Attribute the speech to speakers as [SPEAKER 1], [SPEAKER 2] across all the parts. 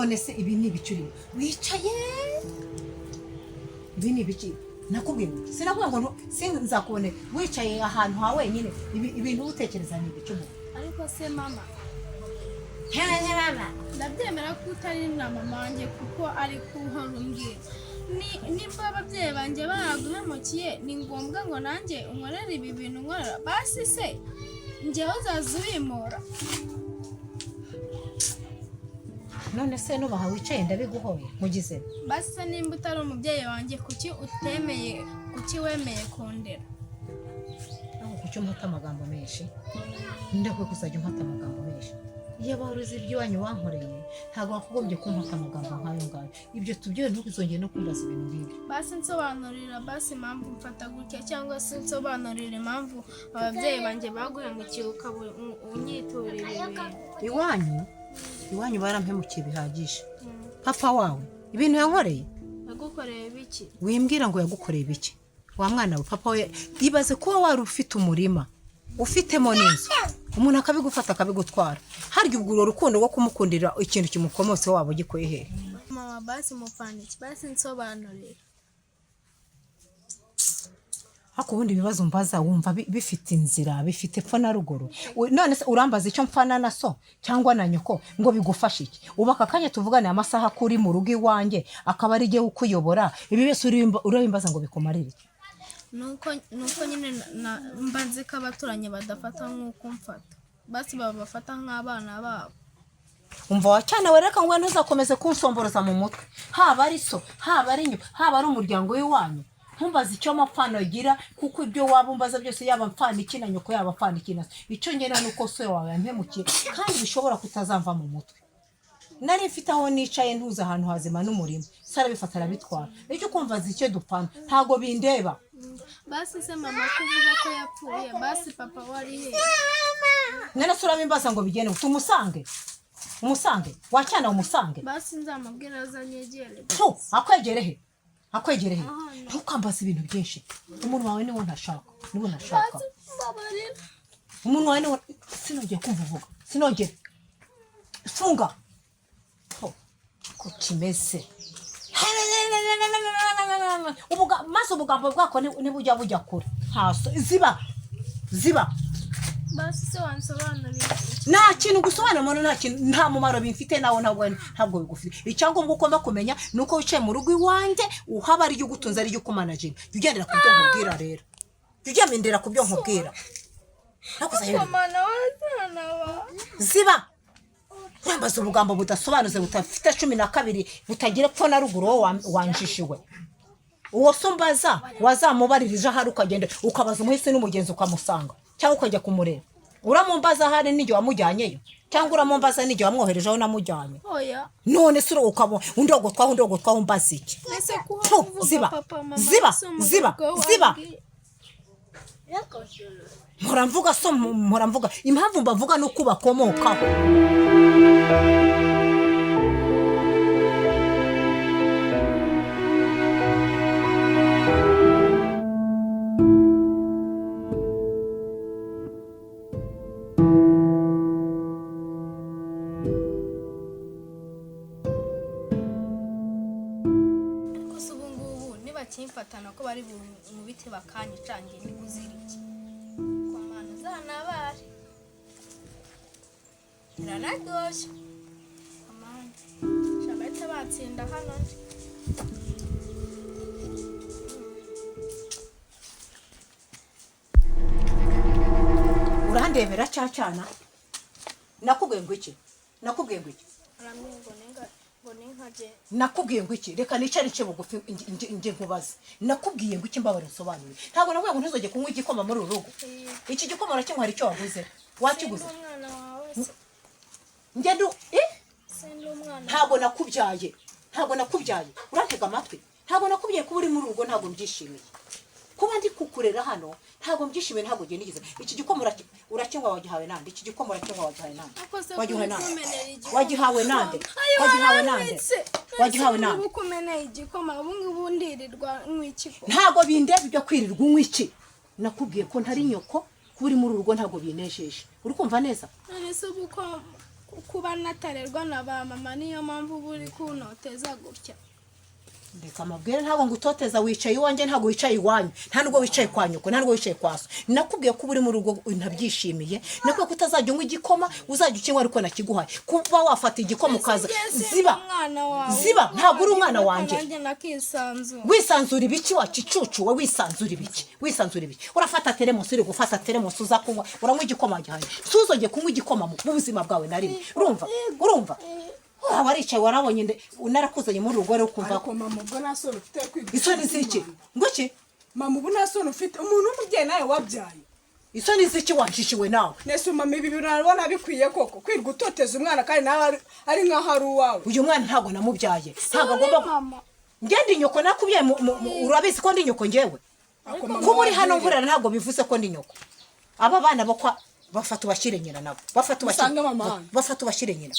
[SPEAKER 1] none se ibi ni ibicuri wicaye ibi ni ibiki nakubwiye sinakubwiye ngo sinzakubone wicaye ahantu ha wenyine ibintu utekereza ni ibicumu
[SPEAKER 2] ariko se mama
[SPEAKER 1] mama
[SPEAKER 2] ndabyemera ko utari na mama wanjye kuko ari kuharumbwira nimba ababyeyi banjye baraguhemukiye ni ngombwa ngo nanjye unkorere ibi bintu nkorera basi se njyewe uzaza ubimura
[SPEAKER 1] none se nubaha wicaye ndabiguhoye mugize
[SPEAKER 2] basi se nimba utari umubyeyi wanjye kuki wemeye kundera
[SPEAKER 1] aho kuki umpata amagambo menshi ndakwe kuzajya umpata amagambo menshi iyo baruzi iby'iwanyu wankoreye ntabwo wakugombye kumpata amagambo nk'ayo ngayo ibyo tubyewe ntukuzongere no kumbaza ibintu nk'ibi
[SPEAKER 2] basi nsobanurira basi impamvu mfata gutya cyangwa se nsobanurira impamvu ababyeyi banjye baguhemukiye ukaba unyiturira
[SPEAKER 1] iwanyu barampemukiye bihagije papa wawe ibintu yankoreye
[SPEAKER 2] yagukoreye biki
[SPEAKER 1] wimbwira ngo yagukoreye biki wa mwana we papa we ibaze kuba wari ufite umurima ufitemo n'inzu umuntu akabigufata akabigutwara harya ubwo urukundo rwo kumukundira ikintu kimukomotse wabo gikoye hehe
[SPEAKER 2] mama basi mupandiki basi nsobanurira
[SPEAKER 1] hako ubundi ibibazo mbaza wumva bifite inzira bifite pfa na ruguru none se urambaza icyo mfana na so cyangwa na nyoko ngo bigufashe iki ubaka kanya tuvugane amasaha kuri mu rugo iwanjye akaba ari giye ukuyobora ibi bese urabimbaza ngo bikumarire
[SPEAKER 2] nuko nyine mbanze ko abaturanyi badafata nk'uko mfata basi bafata nk'abana babo
[SPEAKER 1] umva wacyana wereka ngo ntuzakomeze kunsomboroza mu mutwe haba ari so haba ari nyuma haba ari umuryango w'iwanyu ntumbaze icyo mapfano agira kuko ibyo waba umbaza byose yaba mfana iki na nyoko yaba mfana iki na icyo ngena nuko so wawe yampemukiye kandi bishobora kutazamva mu mutwe nari mfite aho nicaye ntuza ahantu hazima n'umurimo sara bifata arabitwara icyo kumvaza icyo dupfana ntago bindeba
[SPEAKER 2] basi se mama kuvuga ko yapfuye basi papa wari he
[SPEAKER 1] nene sura bimbaza ngo bigene umusange wacyana umusange
[SPEAKER 2] basi nzamubwira azanyegere
[SPEAKER 1] akwegere he ntukambaza ibintu byinshi umuntu wawe niwo ntashaka umuntu wawe niwo sinongeye kumva uvuga sinongere funga ko kimeze maze ubugambo bwako ntibujya bujya kure haso ziba
[SPEAKER 2] basi se wansobanurira
[SPEAKER 1] nta kintu gusobanura nta mumaro bimfite nawe ntabwo bigufite icyangombwa ugomba kumenya nuko wicaye mu rugo iwanjye uhaba ari ugutunze ari ukumanaginga ugendera ku byo nkubwira rero ugendera ku byo nkubwira ziba yambaza ubugambo budasobanuze butafite 12 butagira epfo na ruguru wowe wanjishiwe uwo sombaza wazamubaririje ahari ukagenda ukabaza umuhisi n'umugenzi ukamusanga cyangwa ukajya kumureba uramumbaza ahari n'igihe wamujyanyeyo cyangwa uramumbaza n'igihe wamwoherejeho namujyanye
[SPEAKER 2] oya
[SPEAKER 1] none se ukaba undi ogotwaho umbaza iki ziba muramvuga impamvu mbavuga nuko bakomokaho
[SPEAKER 2] kimfatana ko bari mu biti bakanyicangiye ni kuziriki kwa mana zanabari iranagosha amana shabahita batsinda hano
[SPEAKER 1] urandebera cyacana nakubwiye ngo iki nakubwiye ngo iki reka nicare nce bugufi nje nkubaze nakubwiye ngo iki mbabare nsobanure ntabwo navuye ngo ntuzoge kunywa igikoma muri urugo iki gikoma urakinywa hari icyo waguze wakiguze ngendo ntabwo nakubyaye urantega amatwi ntabwo nakubwiye ko uri muri urugo ntabwo mbyishimiye kuba ndi kukurera hano ntabwo mbyishimiye ntabwo giye nigize iki gikoma urakinywa wagihawe nande iki gikoma urakinywa wagihawe nande
[SPEAKER 2] ubukumeneye igikoma ubu ndirirwa nk'ikiko
[SPEAKER 1] ntabwo bindeba ibyo kwirirwa nk'iki nakubwiye ko ntari nyoko kuri muri urugo ntabwo binejeje uri kumva neza
[SPEAKER 2] none se kuba natarerwa na ba mama niyo mpamvu buri kunoteza gutya.
[SPEAKER 1] Ndeka mabwire ntabwo ngutoteza wicaye iwanjye ntabwo wicaye iwanyu nta nubwo wicaye kwa nyoko nta nubwo wicaye kwa so nakubwiye ko uri mu rugo ntabyishimiye nakubwiye ko utazajya unywa igikoma uzajya ukinywa ariko nakiguhaye kuba wafata igikoma ukaza ziba ntabwo uri umwana wanjye wisanzura ibiki wacicucu we wisanzura ibiki urafata teremusi uri gufata teremusi uza kunywa uranywa igikoma gihanye suzongeye kunywa igikoma mu buzima bwawe na rimwe urumva waricaye warabonye narakuzanye muri rugo rero kumva
[SPEAKER 3] ko mama ubwo nasoro ufite kwiga
[SPEAKER 1] isoni ziki ngoki
[SPEAKER 3] mama ubu nasoro ufite umuntu umubyeyi nawe wabyaye
[SPEAKER 1] isoni ziki wanshishiwe nawe
[SPEAKER 3] nese mama ibi birabona bikwiye koko kwirwa utoteza umwana kandi nawe ari nka hari uwawe
[SPEAKER 1] uyu mwana ntago namubyaye ntago agomba ngende nyoko nakubyaye urabizi ko ndi nyoko ngewe kuba uri hano ngurira ntago bivuze ko ndi nyoko aba bana bakwa bafata ubashire nyina nabo bafata ubashire nyina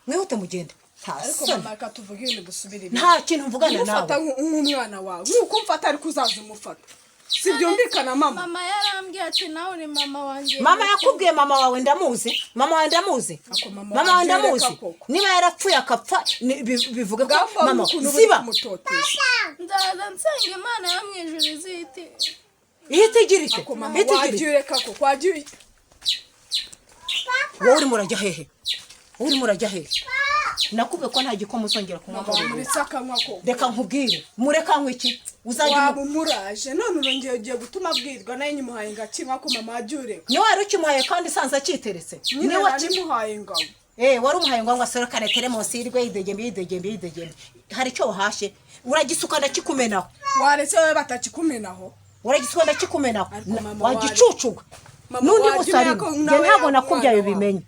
[SPEAKER 1] mwihute mugende
[SPEAKER 3] ariko mama katuvuga ibintu dusubire
[SPEAKER 1] nta kintu mvugana nawe
[SPEAKER 3] ufata nk'umwana wawe nuko mfata ariko uzaza umufata sibyumvikana
[SPEAKER 2] mama yarambwiye ati nawe uri mama wanjye
[SPEAKER 1] mama yakubwiye mama wawe ndamuzi niba yarapfuye akapfa bivuga ko mama ziba
[SPEAKER 2] ndaza nsenga imana yo mu ijuru
[SPEAKER 1] ihite
[SPEAKER 3] wagiye kako kwagiye
[SPEAKER 1] wowe uri murajya hehe nakubwiye ko nta gikoma uzongera kunywa
[SPEAKER 3] muri sakanywa ko
[SPEAKER 1] reka nkubwire mureka nk'iki uzajya
[SPEAKER 3] wabumuraje none urongeye ugiye gutuma abwirwa nayo nyimuhaye ngakinywa ko mama ajure
[SPEAKER 1] ni wari ukimuhaye kandi sanza cyiteretse
[SPEAKER 3] ni wakimuhaye ngabo
[SPEAKER 1] wari umuhaye ngo asorokane teremusi yirwe yidegembe hari icyo wahashye uragisuka ndakikumenaho
[SPEAKER 3] waretse wewe batakikumenaho
[SPEAKER 1] uragisuka ndakikumenaho wagicucuga nundi musarimo nge ntabwo nakubyaye bimenye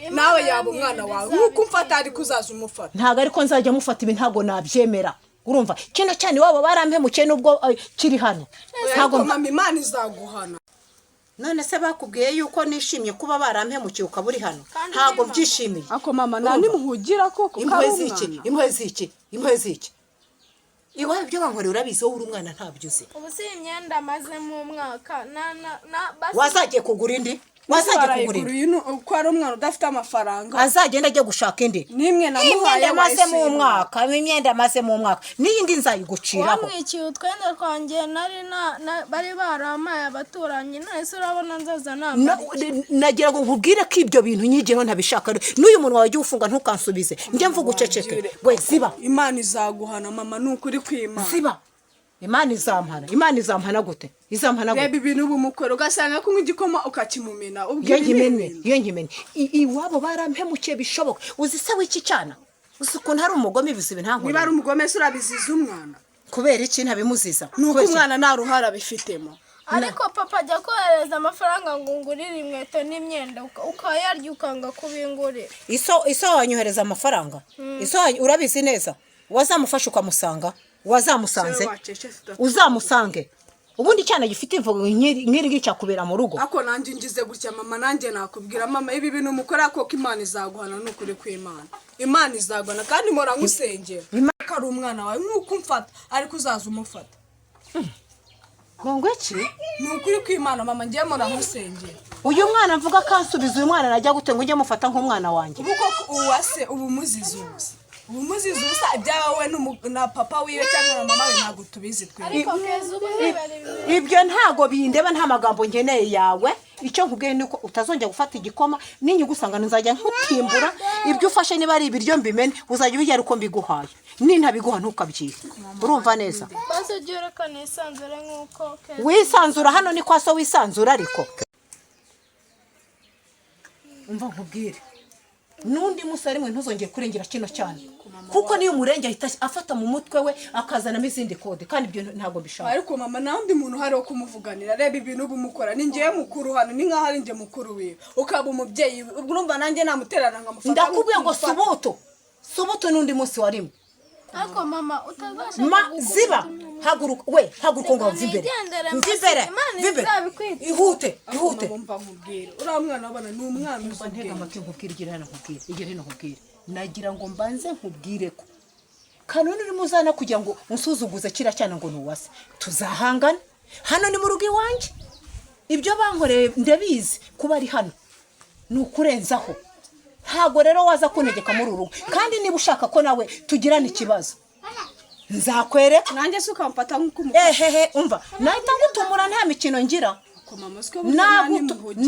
[SPEAKER 3] nawe yaba umwana wawe nkuko umfata ariko uzaza umufata
[SPEAKER 1] ntago ariko nzajya mufata ibi ntago nabyemera urumva kino cyane wabo barampemukiye nubwo kiri hano
[SPEAKER 3] ntago mama Imana izaguhana
[SPEAKER 1] none se bakubwiye yuko nishimye kuba barampemukiye ukaba uri hano ntago byishimiye
[SPEAKER 3] ako mama nani muhugira koko
[SPEAKER 1] impuhwe ziki iwawe ibyo bankorera urabizi wowe uri umwana ntabyuze
[SPEAKER 2] ubu si imyenda maze mu mwaka
[SPEAKER 1] wazagiye kugura indi
[SPEAKER 3] uko ari umwana udafite amafaranga
[SPEAKER 1] azagenda ajya gushaka indi
[SPEAKER 3] nimwe namuhaye
[SPEAKER 1] imyenda maze mu mwaka n'iyindi nzayiguciraho
[SPEAKER 2] wamwikiye utwenda twanjye bari baramaye abaturanyi nese urabona nzaza
[SPEAKER 1] nagira ngo nkubwire ko ibyo bintu nyigeho ntabishaka n'uyu muntu wawe ufunga ntukansubize njye mvuga uceceke we ziba
[SPEAKER 3] Imana izaguhana mama nukuri kwima
[SPEAKER 1] ziba Imana izampana gute
[SPEAKER 3] reba ibintu bumukora ugasanga ko nk'igikoma ukakimumena
[SPEAKER 1] iyo nkimene iwabo barampemukiye bishoboka uzi se w'iki cyana uzi ukuntu hari umugome ibizibe ntankore
[SPEAKER 3] niba ari umugome se urabiziza umwana
[SPEAKER 1] kubera iki ntabimuziza
[SPEAKER 3] nuko umwana nta ruhara bifitemo
[SPEAKER 2] ariko papa ajya kohereza amafaranga ngo ngurire inkweto n'imyenda ukayarya ukanga kubingurira
[SPEAKER 1] iso wanyohereza amafaranga iso urabizi neza wazamufasha ukamusanga wazamusanze uzamusange ubundi cyane gifite imvugo nk'iri gicyakubera mu rugo
[SPEAKER 3] ako nanjye ngize gutya mama nanjye nakubwira mama ibi bintu mukora koko Imana izaguhana n'ukuri kw'Imana Imana izaguhana kandi mpora ngusengera ko ari umwana wawe nk'uko umfata ariko uzaza umufata
[SPEAKER 1] ngo iki
[SPEAKER 3] ni ukuri kw'Imana mama ngiye mpora ngusengera
[SPEAKER 1] uyu mwana mvuga kansubiza uyu mwana najya gute ngo ujye mufata nk'umwana wanjye
[SPEAKER 3] ubu koko uwase ubu muzizi ubusa ibyawe na papa wiwe cyangwa na mama we ntabwo tubizi twe
[SPEAKER 1] ibyo ntago bindeba nta magambo ngeneye yawe icyo nkubwiye nuko utazongera gufata igikoma ninyigusanga nzajya nkutimbura ibyo ufashe niba ari ibiryo mbimene uzajya ubijyara uko mbiguhaye nintabiguha ntukabyira urumva neza
[SPEAKER 2] base jyoreka nisanzura nkuko
[SPEAKER 1] wisanzura hano ni kwa so wisanzura ariko umva nkubwire nundi musore mwe ntuzongeye kurengera kino cyane kuko niyo murenge ahita afata mu mutwe we akazanamo izindi kode kandi ibyo ntago bishaka
[SPEAKER 3] ariko mama nawundi muntu hari wo kumuvuganira reba ibintu bumukora ni ngiye mukuru hano ni nkaho ari nge mukuru wiwe ukaba umubyeyi urumva nanjye namuterana nkamufata
[SPEAKER 1] ndakubwiye ngo subuto nundi munsi warimo
[SPEAKER 2] ako mama utazashaka
[SPEAKER 1] ziba haguruka ngo mvimbere ihute
[SPEAKER 3] umva nkubwire uriya mwana abana ni umwana
[SPEAKER 1] ntega amatwi nkubwire igira hino nkubwire nagira ngo mbanze nkubwire ko kanone urimo uzana kugira ngo unsuzuguze kira cyane ngo nuwase tuzahangana hano ni mu rugo iwanjye ibyo bankoreye ndabizi kuba ari hano ni ukurenzaho ntago rero waza kuntegeka muri uru rugo kandi niba ushaka ko nawe tugirana ikibazo nzakwereka
[SPEAKER 3] nanjye se ukamfata nk'uko
[SPEAKER 1] ehehe umva nahita ngutumura nta mikino ngira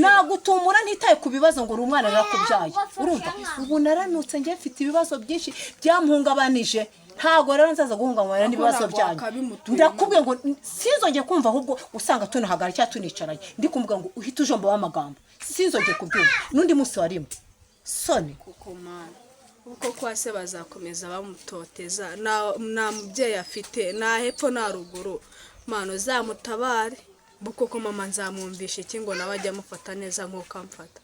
[SPEAKER 1] nagutumura ntitaye ku bibazo ngo uri umwana narakubyaye urumva ubu naranutse njye mfite ibibazo byinshi byamuhungabanije ntago rero nzaza guhungabana n'ibibazo byanyu ndakubwiye ngo sinzongeye kumva ahubwo usanga tunahagara cyangwa tunicaranye ndi kumvuga ngo uhite ujomba w'amagambo sinzongeye kubyumva n'undi munsi warimo soni
[SPEAKER 3] kuko mana uko kwase bazakomeza bamutoteza nta mubyeyi afite nta hepfo nta ruguru mana uzamutabare buko ko mama nzamwumvisha iki ngo nawe ajya amufata neza nk'uko amfata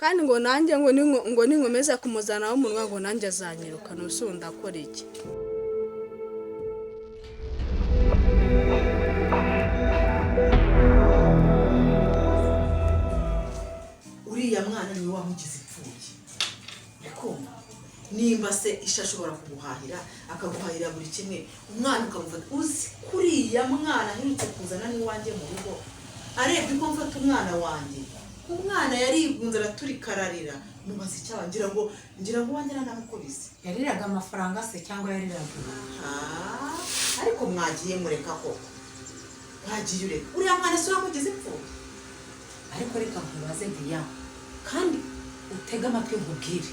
[SPEAKER 3] kandi ngo nanjye ngo ninkomeza kumuzanaho umunwa ngo nanjye azanyirukana ubusubu ndakora iki
[SPEAKER 4] uriya mwana niwe wamugize ipfuye kumva nimba se isha ashobora kuguhahira akaguhahira buri kimwe umwana ukamufata uzi kuriya mwana aherutse kuzana n'iwanjye mu rugo arebye ko mfata umwana wanjye umwana yarigunze araturikararira mubaza icyaha ngira ngo wanjye naramukubise
[SPEAKER 1] yariraga amafaranga se cyangwa yariraga
[SPEAKER 4] ariko mwagiye mureka koko mwagiye ureka uriya mwana se wamugize ipfuye
[SPEAKER 1] ariko reka nkubaze Diya kandi utega amatwi nkubwire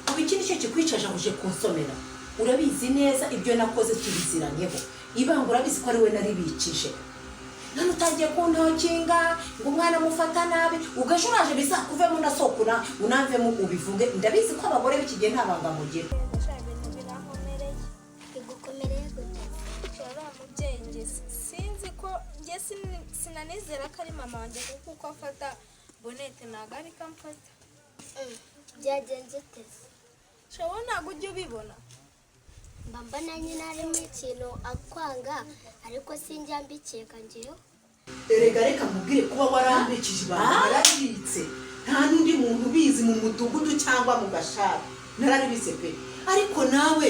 [SPEAKER 1] ubu iki nicyo kikwicaje uje kunsomera urabizi neza ibyo nakoze tubiziranyeho ibanga urabizi ko ari we naribikije none utagiye kuntokinga ngo umwana amufata nabi ugashuraje bizakuvemo nasokura unamvemo ubivuge ndabizi ko abagore b'iki gihe nta banga mugira
[SPEAKER 2] sinzi ko njye sinanizera ko ari mama wanjye kuko afata bonete ntabwo ari ko amfata
[SPEAKER 5] byagenze uteze
[SPEAKER 2] shawo ntabwo ujya ubibona
[SPEAKER 5] mba mbona nyine harimo ikintu akwanga ariko sinjya mbikeka njyewe
[SPEAKER 4] erega reka mubwire kuba warambikije ibanga narabitse nta n'undi muntu ubizi mu mudugudu cyangwa mu gashara narabibitse pe ariko nawe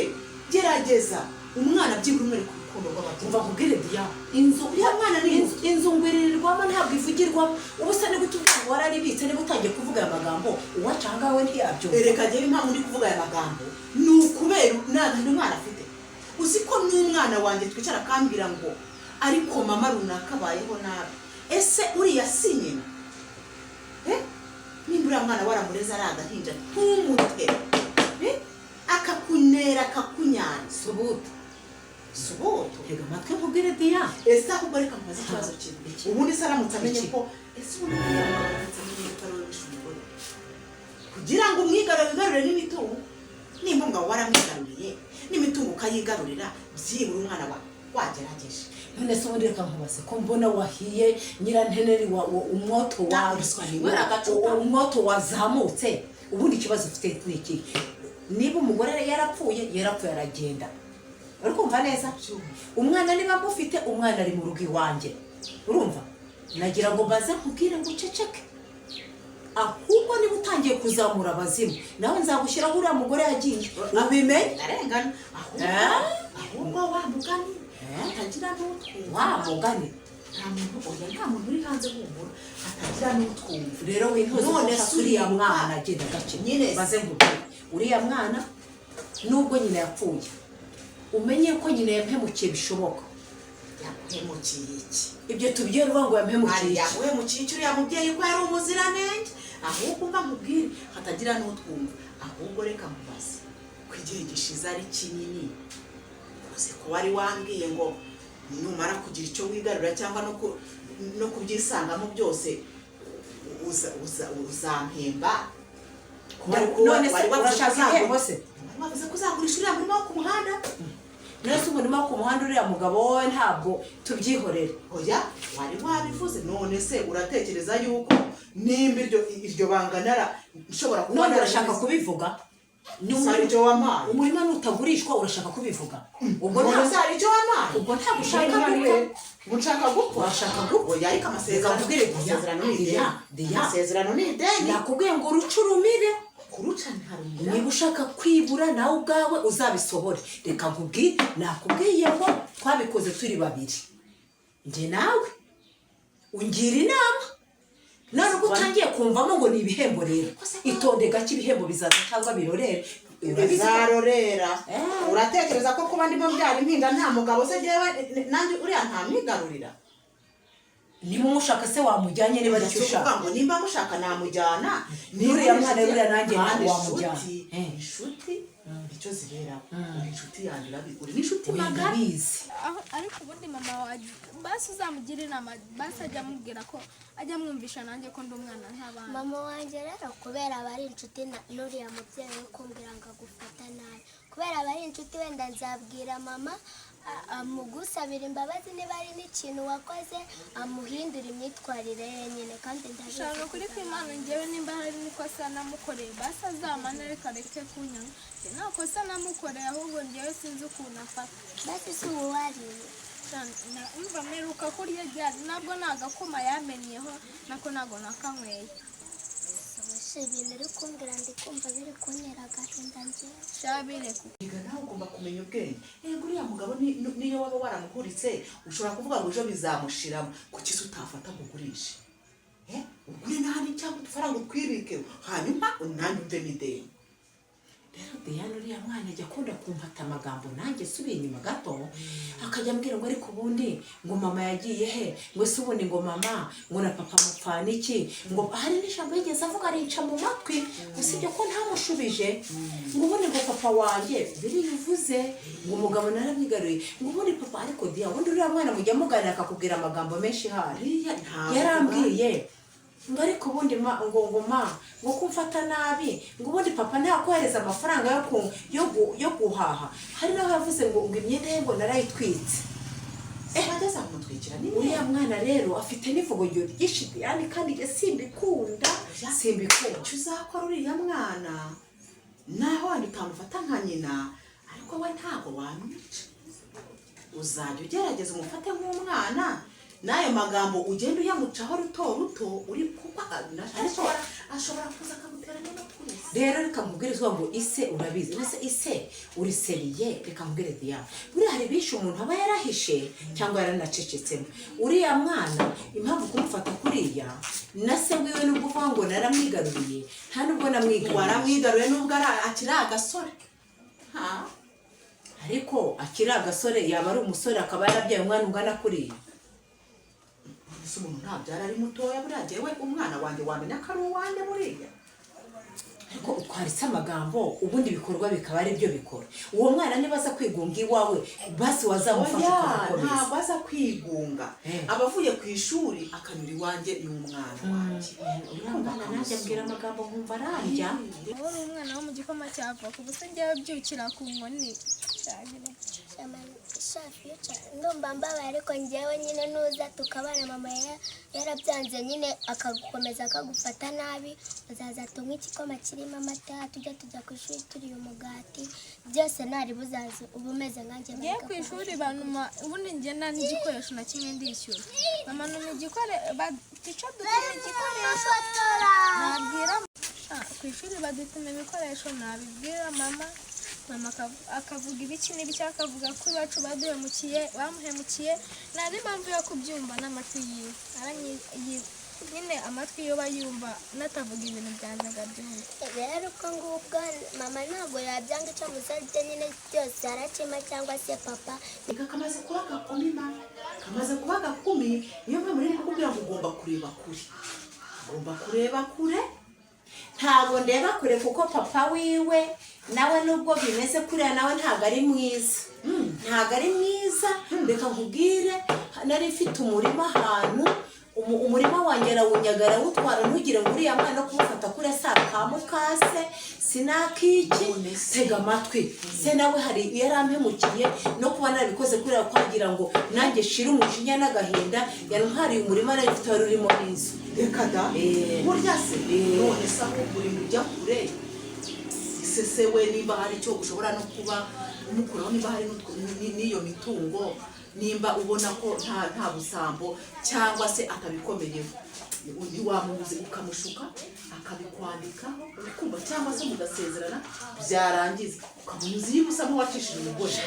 [SPEAKER 4] gerageza umwana byibura umwereka urukundo rw'ababyeyi
[SPEAKER 1] umva nkubwire Diya inzu uriya mwana ni inzu ngwirirwamo ntabwo ivugirwamo ubusa ni gute ubwanwa wararibitse niba utangiye kuvuga aya magambo uwacanga we ntiyabyumva
[SPEAKER 4] erega njyewe impamvu ndi kuvuga aya magambo ni ukubera nta mwana afite uzi ko n'umwana wanjye twicara akambwira ngo ariko mama runaka abayeho nabi ese uriya si nyina nimba uriya mwana waramureze ari agahinja ntumute akakunera akakunyana subuto
[SPEAKER 1] rega amatwi nkubwire Diya
[SPEAKER 4] ese ahubwo reka mubaze ikibazo kimwe ubundi se aramutse amenye ko ese ubundi yamubaze amenye ko ari wowe wishe umugore kugira ngo umwigarurire n'imitungo nimba umugabo waramwigaruriye n'imitungo ukayigarurira byibura umwana wawe wagerageje
[SPEAKER 1] none se ubundi reka nkubaze ko mbona wahiye nyiranteneri umwoto wazamutse ubundi ikibazo ufite ni iki niba umugore yarapfuye aragenda uri kumva neza umwana niba mufite umwana ari mu rugo iwanjye urumva nagira ngo baze nkubwire ngo uceceke ahubwo niba utangiye kuzamura abazimu nawe nzagushyiraho uriya mugore yagiye ubimenye
[SPEAKER 4] arengana ahubwo wa mugani atagira n'utwumva
[SPEAKER 1] wa mugani
[SPEAKER 4] nta muntu uri hanze humura atagira n'utwumva
[SPEAKER 1] rero wintuze none se uriya mwana agenda gake nyine baze nkubwire uriya mwana nubwo nyina yapfuye umenye ko nyina yampemukiye bishoboka
[SPEAKER 4] yamuhemukiye iki
[SPEAKER 1] ibyo tubyerwa ngo yampemukiye iki
[SPEAKER 4] yamuhemukiye iki uriya mubyeyi ko yari umuziranenge ahubwo mba mubwire hatagira n'utwumva ahubwo reka mubaze ko igihe gishize ari kinini uzi ko wari wambwiye ngo numara kugira icyo wigarura cyangwa no kubyisangamo byose uzampemba
[SPEAKER 1] none se urashaka igihembo se
[SPEAKER 4] wavuze ko uzagurisha uriya murima wo ku muhanda
[SPEAKER 1] nese umurima wo ku muhanda uriya mugabo wowe ntabwo tubyihorere
[SPEAKER 4] oya wari wabivuze none se uratekereza yuko nimba iryo bangana nshobora kuba
[SPEAKER 1] none urashaka kubivuga
[SPEAKER 4] sari icyo wampaye
[SPEAKER 1] umurima nutagurishwa urashaka kubivuga
[SPEAKER 4] ubwo ntabwo sari icyo wampaye
[SPEAKER 1] ubwo ntabwo ushaka gupfa
[SPEAKER 4] ngo nshaka gupfa
[SPEAKER 1] urashaka gupfa
[SPEAKER 4] oya ariko amasezerano ni ideni
[SPEAKER 1] nakubwiye ngo uruce urumire
[SPEAKER 4] kuruca ntarumira
[SPEAKER 1] niba ushaka kwibura nawe ubwawe uzabisohore reka nkubwire nakubwiye ngo twabikoze turi babiri njye nawe ungira inama none ubwo utangiye kumvamo ngo ni ibihembo rero itonde gake ibihembo bizaza cyangwa birorere
[SPEAKER 4] bizarorera uratekereza ko kuba ndimo mbyara impinda nta mugabo se jewe nanjye uriya ntamwigarurira
[SPEAKER 1] niba umushaka se wamujyanye niba ari cyo ushaka
[SPEAKER 4] ngo nimba mushaka namujyana
[SPEAKER 1] uriya mwana uriya nanjye ntabwo wamujyana
[SPEAKER 4] inshuti icyo zibera inshuti yanjye uri n'inshuti magana
[SPEAKER 1] bizi
[SPEAKER 2] ariko ubundi mama wawe basi uzamugira inama basi ajya amubwira ko ajya amwumvisha nanjye ko ndi umwana nk'abana.
[SPEAKER 5] mama wanjye rero kubera aba ari inshuti n'uriya mubyeyi we kumbwira ngo agufata nabi kubera aba ari inshuti wenda nzabwira mama amugusabira imbabazi niba ari n'ikintu wakoze amuhindura imyitwarire ye nyine kandi
[SPEAKER 2] ndashaka kuri kw'Imana njyewe nimba hari n'ikosa namukoreye basi azamane reka areke kunyanga nta kosa namukoreye ahubwo njyewe sinzi ukuntu afata
[SPEAKER 5] basi si ubu wariye
[SPEAKER 2] umva mperuka kurya ryari nabwo nta gakoma yamenyeho nako ntabwo nakanyweye
[SPEAKER 5] ibintu uri kumbwira ndi kumva biri kuntera agahinda njyewe
[SPEAKER 2] shabire
[SPEAKER 4] kuko nawe ugomba kumenya ubwenge uriya mugabo niyo waba waramuhuritse ushobora kuvuga ngo ejo bizamushiramo kuki se utafata ngo ugurishe ugure n'ahandi cyangwa udufaranga utwibike hanyuma nanjye umvemo ideni
[SPEAKER 1] rero Diane uriya mwana ajya akunda kumfata amagambo nanjye subiye inyuma gato akajya ambwira ngo ariko ubundi ngo mama yagiye he ngo se ubundi ngo mama ngo na papa mupfana iki ngo hari n'ijambo yigeze avuga arinca mu matwi usibye ko ntamushubije ngo ubundi ngo papa wanjye birivuze ngo umugabo naramwigaruye ngo ubundi papa ariko Diane ubundi uriya mwana mujya muganira akakubwira amagambo menshi hari yarambwiye ngo ariko ubundi ngo kumfata nabi ngo ubundi papa ntakohereza amafaranga yo guhaha hari naho yavuze ngo imyenda ye ngo narayitwitse
[SPEAKER 4] ageze amutwikira
[SPEAKER 1] uriya mwana rero afite n'ivuguryo ryinshi Diane kandi njye simbikunda
[SPEAKER 4] icyo uzakora uriya mwana naho wenda utamufata nka nyina ariko we ntabwo wamwica uzajya ugerageza umufate nk'umwana n'ayo magambo ugenda uyamucaho ruto ruto uri kuba ashobora kuza akagutera n'amakuru
[SPEAKER 1] rero reka nkubwirizwa ngo ise urabizi nase ise uri seriye reka nkubwire Diane buriya hari bishe umuntu aba yarahishe cyangwa yaranacecetsemo uriya mwana impamvu kumufata kuriya na se wiwe nubwo uvuga ngo naramwigaruriye nta nubwo namwigaruriye
[SPEAKER 4] waramwigaruye nubwo akiri agasore
[SPEAKER 1] ariko akiri agasore yaba ari umusore akaba yarabyaye umwana ungana kuriya
[SPEAKER 4] ese umuntu ntabyara ari mutoya buriya jewe umwana wanjye wamenya ko ari uwanjye buriya
[SPEAKER 1] ariko utwaritse amagambo ubundi ibikorwa bikaba ari byo bikora uwo mwana niba aza kwigunga iwawe basi wazamufasha ukamukomeza
[SPEAKER 4] ntabwo aza kwigunga aba avuye ku ishuri akanyura iwanjye ni umwana wanjye
[SPEAKER 1] uriya mwana nanjye abwira amagambo nkumva ararya
[SPEAKER 2] uri umwana wo mu gikoma cyava ku busa njyewe byukira ku nkoni
[SPEAKER 5] ndumva mbabaye ariko njyewe nyine nuza tukabana mama yarabyanze nyine akagukomeza akagufata nabi uzaza tunywe igikoma kirimo amata tujya ku ishuri turiye umugati byose ntari buzaze uba umeze nkanjye
[SPEAKER 2] ngiye ku ishuri banuma ubundi ngenda n'igikoresho na kimwe ndishyura bamanuma tica dutuma igikoresho nabwira ku ishuri badutuma ibikoresho nabibwira mama akavuga ibiki n'ibiki akavuga ko iwacu bamuhemukiye nta n'impamvu yo kubyumva n'amatwi yiwe nyine amatwi iyo bayumva natavuga ibintu byanjye byumva
[SPEAKER 5] rero uko ngubwo mama ntabwo yabyanga icyo musabye nyine byose arakima cyangwa se papa
[SPEAKER 4] kamaze kuba gakumi kamaze kuba gakumi niyo mpamvu rero kukubwira ngo ugomba kureba kure
[SPEAKER 1] ntabwo ndeba kure kuko papa wiwe nawe nubwo bimeze kuriya nawe ntabwo ari mwiza reka nkubwire nari mfite umurima ahantu umurima wanjye arawunyagara awutwara ntugire ngo uriya mwana no kumufata kuriya si akamukase sinakiki tega amatwi se nawe hari yarampemukiye no kuba narabikoze kuriya kwagira ngo nanjye shire umujinya n'agahinda yantwariye umurima nari mfite wari urimo n'inzu
[SPEAKER 4] reka da burya se none se aho buri ujya kure se we nimba hari icyo ushobora no kuba umukuraho niba hari n'iyo mitungo nimba ubona ko nta busambo cyangwa se akabikomeyeho ntiwamubuze ukamushuka akabikwandikaho ukumva cyangwa se mugasezerana byarangiza ukabona uzi yuko usa nk'uwacishije umugore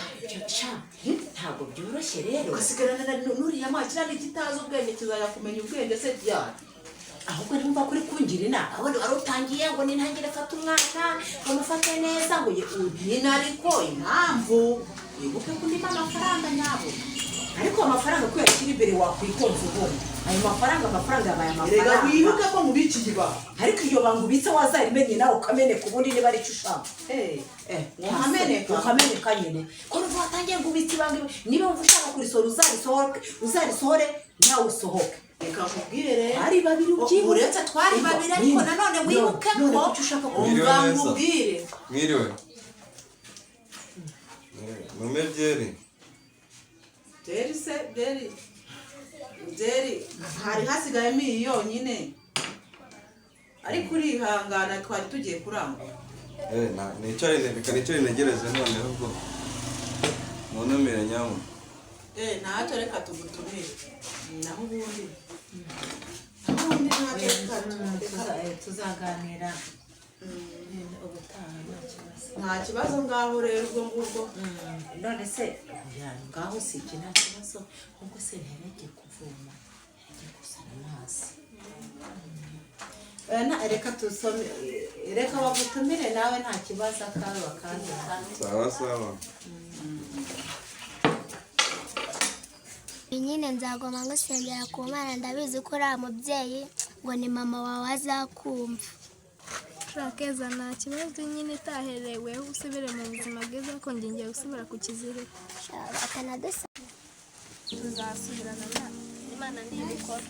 [SPEAKER 1] ntabwo byoroshye rero
[SPEAKER 4] ugasigarana n'uriya mwana kiriya n'ikitazi ubwenge kizajya kumenya ubwenge se ryari
[SPEAKER 1] ahubwo nimba kuri kungira inama aho wari utangiye ngo nintangire fata umwana ngo mufate neza ngo nyine ariko impamvu wibuke ko ndimo amafaranga nyabo ariko amafaranga ko yakiri imbere wakwitonza ubundi ayo amafaranga yabaye amafaranga
[SPEAKER 4] rega wibuke ko mubikiye ba
[SPEAKER 1] ariko iyo bangubitse wazarimenye nawe ukameneka ubundi niba ari cyo ushaka ukameneka nyine ko nuva watangiye ngubitse ibanga niba wumva ushaka kurisohora uzarisohore nawe usohoke
[SPEAKER 4] reka nkubwire rero
[SPEAKER 1] ari babiri ubyibuke
[SPEAKER 4] uretse twari babiri ariko nanone wibuke ko
[SPEAKER 1] ushaka
[SPEAKER 4] umva nkubwire
[SPEAKER 6] mwiriwe mume byeri
[SPEAKER 4] byeri hari hasigayemo iyi yonyine ariko urihangana twari tugiye kurangura
[SPEAKER 6] reka nicare ntegereze noneho ubwo muntumire nyamu
[SPEAKER 4] ntacyo reka tugutumire naho ubundi
[SPEAKER 1] tuzaganira ubutaha
[SPEAKER 4] nta kibazo ngaho rero ubwo ngubwo
[SPEAKER 1] none se ngaho si iki nta kibazo ubwo se ntiyagiye kuvoma yagiye gusana amazi reka tusome reka bagutumire nawe nta kibazo akawe bakandika
[SPEAKER 6] sawa
[SPEAKER 5] nyine nzagoma ngusengera ku Mana ndabizi ko uri umubyeyi ngo ni mama wawe azakumva
[SPEAKER 2] Rakeza nta kibazo nyine itaherewe usubire mu buzima bwiza ko ngiye gusubira ku kiziriko
[SPEAKER 5] akanadesa
[SPEAKER 2] tuzasubirana Imana nibikora